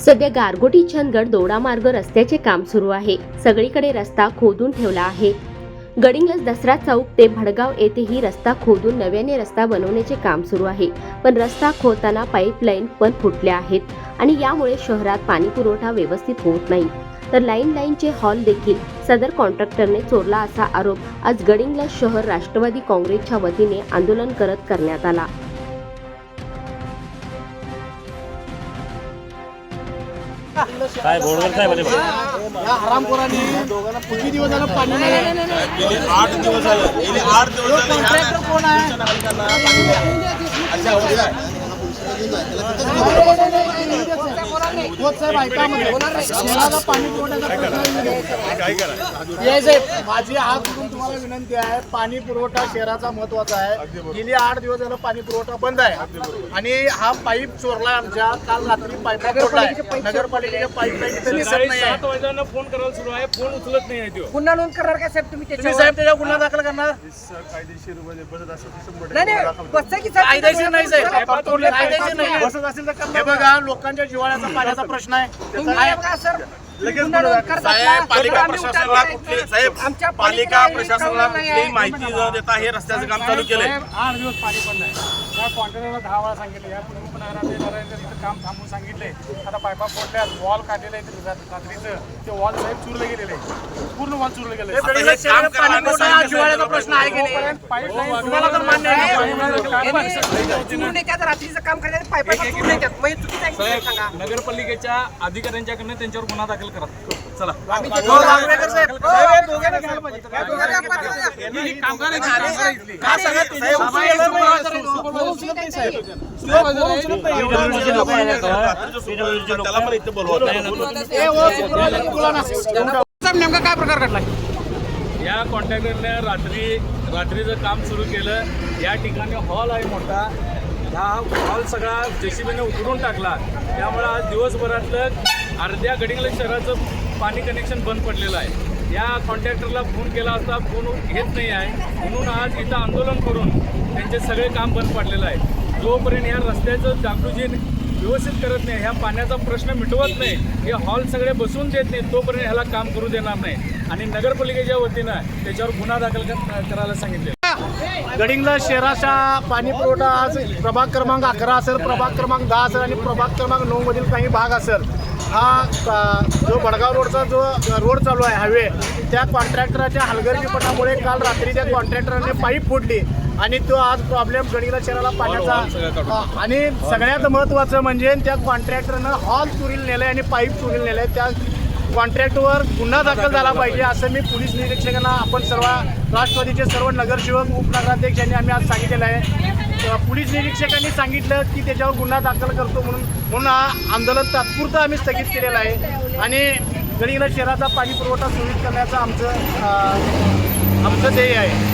सध्या गारगोटी चंदगड दोडामार्ग रस्त्याचे काम सुरू आहे। सगळीकडे रस्ता खोदून ठेवला आहे। गडिंग्लज दसरा चौक ते भडगाव येथेही रस्ता खोदून नव्याने रस्ता बनवण्याचे काम सुरू आहे। पण रस्ता खोदताना पाईपलाईन पण फुटल्या आहेत आणि यामुळे शहरात पाणी पुरवठा व्यवस्थित होत नाही। तर लाईनचे हॉल देखील सदर कॉन्ट्रॅक्टरने चोरला असा आरोप आज गडिंग्लज शहर राष्ट्रवादी काँग्रेसच्या वतीने आंदोलन करण्यात आला। काय बोर्डवर काय म्हणे या हरामखोरांनी दोघांना किती दिवस झालं पाणी नाही? 8 दिवस झाले. गेले 8 दिवस झाले. कॉन्ट्रॅक्टर कोण आहे? पाणी पुरवठ्याचा माझी हात करून तुम्हाला विनंती आहे, पाणी पुरवठा शहराचा महत्वाचा आहे। गेली 8 दिवस झालं पाणी पुरवठा बंद आहे आणि हा पाईप चोरला आमच्या। काल रात्री पाईप नगरपालिकेच्या पाईपलाईन दिसत नाही आहे। 7 वाजता फोन करायला सुरू आहे, फोन उचलत नाही आहे तो. गुन्हा नोंद करणार का साहेब तुम्ही साहेब त्याच्यावर गुन्हा दाखल करणार? कायदेशीर बसत असेल कायदेशीर नाही साहेब, कायदेशीर नाही बसत असेल तर हे बघा, लोकांच्या जिव्हाळ्याचा पाण्याचा प्रश्न आहे। पालिका प्रशासनाला कुठलीही माहिती न देता हे रस्त्याचं काम चालू केलंय। 8 दिवस पाणी पण नाही। त्या कॉन्ट्रॅक्टरला 10 वेळा सांगितलं, या इथं काम थांबून सांगितलंय। आता पायपा फोडल्या, वॉल काढलेलं आहे रात्रीचं, ते वॉल साहेब चुरले गेलेले आहे, पूर्ण वॉल चुरले गेले। जिव्हाळ्याचा प्रश्न आहे की नाही? पाईपलाईन तुम्हाला तर मान्य आहे रात्रीचं काम करण्यात पाईप सांगा। नगरपालिकेच्या अधिकाऱ्यांच्याकडनं त्यांच्यावर गुन्हा दाखल करा। चला नेमका काय प्रकार घडलाय? या कॉन्ट्रॅक्टरने रात्रीचं काम सुरू केलं। या ठिकाणी हॉल आहे मोठा, हा हॉल सगळा जेसीबीने उतरून टाकला। त्यामुळे आज दिवसभरातलं अर्ध्या गडिंग्लज शहराचं पाणी कनेक्शन बंद पडलेलं आहे। या कॉन्ट्रॅक्टरला फोन केला असता फोन घेत नाही आहे, म्हणून आज इथं आंदोलन करून त्यांचे सगळे काम बंद पडलेलं आहे। जोपर्यंत या रस्त्याचं डागडुजी व्यवस्थित करत नाही, ह्या पाण्याचा प्रश्न मिटवत नाही, हे हॉल सगळे बसवून देत नाही, तोपर्यंत ह्याला काम करू देणार नाही। आणि नगरपालिकेच्या वतीनं त्याच्यावर गुन्हा दाखल करायला सांगितले। गडिंग्लज शहराचा पाणी पुरवठा आज प्रभाग क्रमांक 11 असेल, प्रभाग क्रमांक 10 असेल आणि प्रभाग क्रमांक 9 मधील काही भाग असेल। हा जो भडगाव रोडचा जो रोड चालू आहे हायवे, त्या कॉन्ट्रॅक्टरच्या हलगर्जीपणामुळे काल रात्री त्या कॉन्ट्रॅक्टरने पाईप फोडली आणि तो आज प्रॉब्लेम गडिंग्लज शहराला पाण्याचा। आणि सगळ्यात महत्त्वाचं म्हणजे त्या कॉन्ट्रॅक्टरनं हॉल चोरीला नेलं आहे आणि पाईप चोरीला नेलं आहे। त्या कॉन्ट्रॅक्टवर गुन्हा दाखल झाला पाहिजे असं मी पोलीस निरीक्षकांना, आपण सर्व राष्ट्रवादीचे सर्व नगरसेवक, उपनगराध्यक्ष यांनी आम्ही आज सांगितलेलं आहे। पोलीस निरीक्षकांनी सांगितलं की त्याच्यावर गुन्हा दाखल करतो म्हणून हा आंदोलन तात्पुरतं आम्ही स्थगित केलेलं आहे आणि गडिंग्लज शहराचा पाणी पुरवठा सुरळीत करण्याचं आमचं ध्येय आहे।